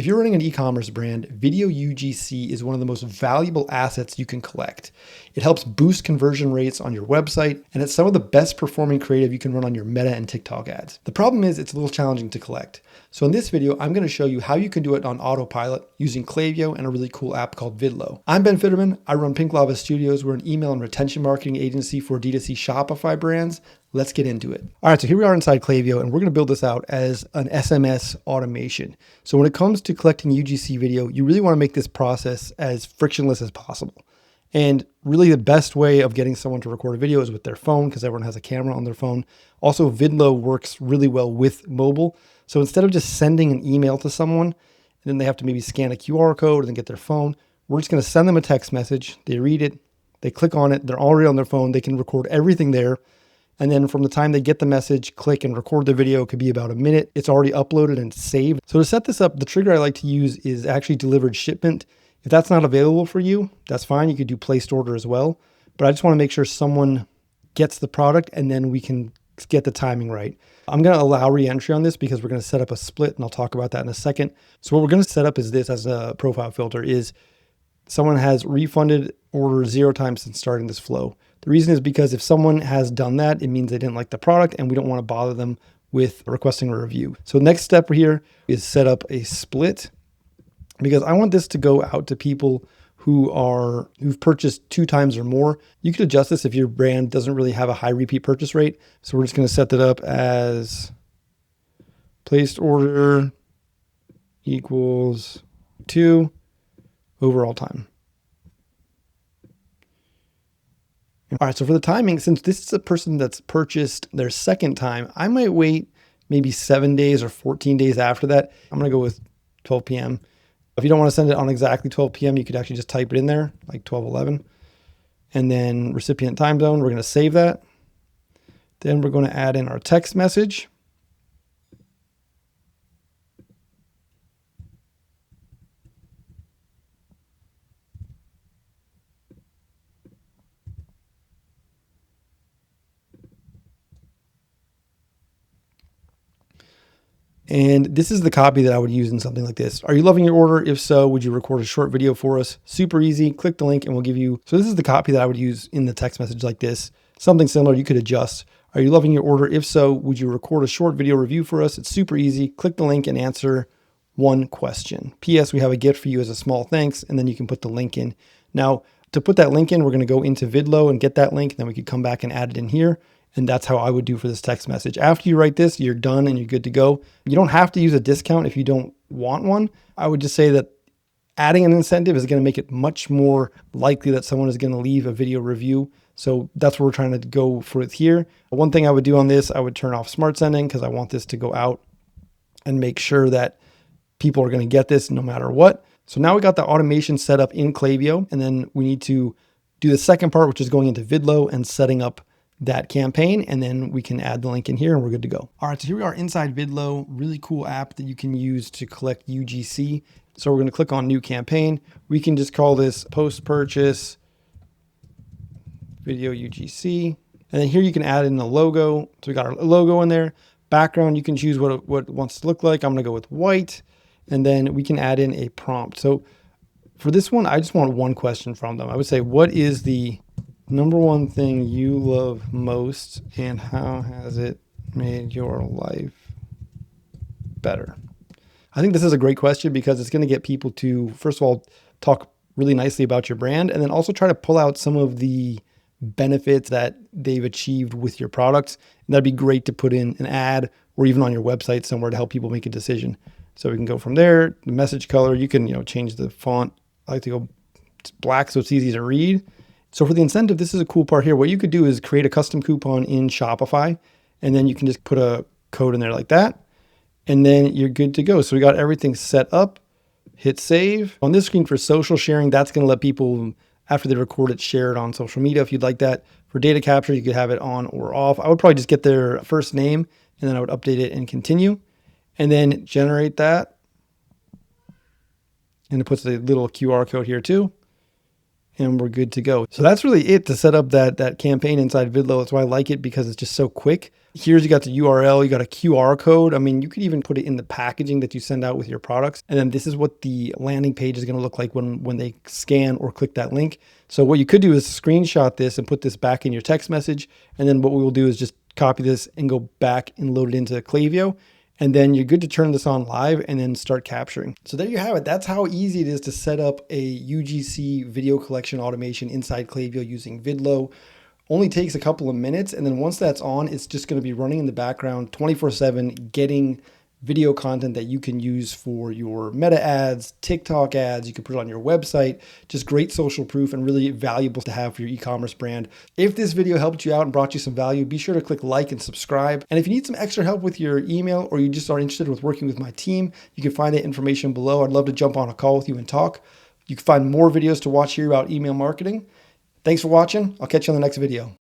If you're running an e-commerce brand, Video UGC is one of the most valuable assets you can collect. It helps boost conversion rates on your website, and it's some of the best performing creative you can run on your Meta and TikTok ads. The problem is it's a little challenging to collect. So in this video, I'm going to show you how you can do it on Autopilot using Klaviyo and a really cool app called Vidlo. I'm Ben Fitterman. I run Pink Lava Studios. We're an email and retention marketing agency for D2C Shopify brands. Let's get into it. All right, so here we are inside Klaviyo, and we're going to build this out as an SMS automation. So when it comes to collecting UGC video, you really want to make this process as frictionless as possible. And really the best way of getting someone to record a video is with their phone, because everyone has a camera on their phone. Also, Vidlo works really well with mobile. So instead of just sending an email to someone, and then they have to maybe scan a QR code and then get their phone, we're just going to send them a text message. They read it, they click on it, they're already on their phone, they can record everything there. And then from the time they get the message, click and record the video, it could be about a minute. It's already uploaded and saved. So to set this up, the trigger I like to use is actually delivered shipment. If that's not available for you, that's fine. You could do placed order as well. But I just want to make sure someone gets the product and then we can get the timing right. I'm going to allow re-entry on this because we're going to set up a split, and I'll talk about that in a second. So what we're going to set up is this as a profile filter is someone has refunded order 0 times since starting this flow. The reason is because if someone has done that, it means they didn't like the product and we don't want to bother them with requesting a review. So next step here is set up a split, because I want this to go out to people who've purchased 2 times or more. You could adjust this if your brand doesn't really have a high repeat purchase rate. So we're just going to set that up as placed order equals 2 overall time. All right, so for the timing, since this is a person that's purchased their second time, I might wait maybe 7 days or 14 days after that. I'm going to go with 12 p.m. If you don't want to send it on exactly 12 p.m., you could actually just type it in there, like 12:11. And then recipient time zone, we're going to save that. Then we're going to add in our text message. And this is the copy that I would use in something like this. Are you loving your order? If so, would you record a short video for us? Super easy. Click the link and we'll give you. So this is the copy that I would use in the text message like this. Something similar you could adjust. Are you loving your order? If so, would you record a short video review for us? It's super easy. Click the link and answer one question. P.S. We have a gift for you as a small thanks, and then you can put the link in. Now, to put that link in, we're going to go into Vidlo and get that link. And then we could come back and add it in here. And that's how I would do for this text message. After you write this, you're done and you're good to go. You don't have to use a discount if you don't want one. I would just say that adding an incentive is going to make it much more likely that someone is going to leave a video review. So that's what we're trying to go for it here. One thing I would do on this, I would turn off smart sending because I want this to go out and make sure that people are going to get this no matter what. So now we got the automation set up in Klaviyo, and then we need to do the second part, which is going into Vidlo and setting up that campaign, and then we can add the link in here and we're good to go. All right, so here we are inside Vidlo, really cool app that you can use to collect UGC. So we're going to click on new campaign. We can just call this post-purchase video UGC. And then here you can add in the logo. So we got our logo in there. Background, you can choose what it wants to look like. I'm going to go with white, and then we can add in a prompt. So for this one, I just want one question from them. I would say, what is the number one thing you love most, and how has it made your life better? I think this is a great question because it's going to get people to, first of all, talk really nicely about your brand, and then also try to pull out some of the benefits that they've achieved with your products. And that'd be great to put in an ad or even on your website somewhere to help people make a decision. So we can go from there. The message color, you can, change the font. I like to go black so it's easy to read. So for the incentive, this is a cool part here. What you could do is create a custom coupon in Shopify, and then you can just put a code in there like that, and then you're good to go. So we got everything set up. Hit save. On this screen for social sharing, that's going to let people, after they record it, share it on social media if you'd like that. For data capture, you could have it on or off. I would probably just get their first name, and then I would update it and continue, and then generate that. And it puts a little QR code here too. and we're good to go. So that's really it to set up that campaign inside Vidlo. That's why I like it, because it's just so quick. Here's, you got the URL, you got a QR code. I mean, you could even put it in the packaging that you send out with your products. And then this is what the landing page is going to look like when they scan or click that link. So what you could do is screenshot this and put this back in your text message. And then what we will do is just copy this and go back and load it into Klaviyo. And then you're good to turn this on live and then start capturing. So there you have it. That's how easy it is to set up a UGC video collection automation inside Klaviyo using Vidlo. Only takes a couple of minutes. And then once that's on, it's just going to be running in the background 24/7, getting video content that you can use for your meta ads, TikTok ads. You can put it on your website. Just great social proof and really valuable to have for your e-commerce brand. If this video helped you out and brought you some value, be sure to click like and subscribe. And if you need some extra help with your email, or you just are interested with working with my team, you can find that information below. I'd love to jump on a call with you and talk. You can find more videos to watch here about email marketing. Thanks for watching. I'll catch you on the next video.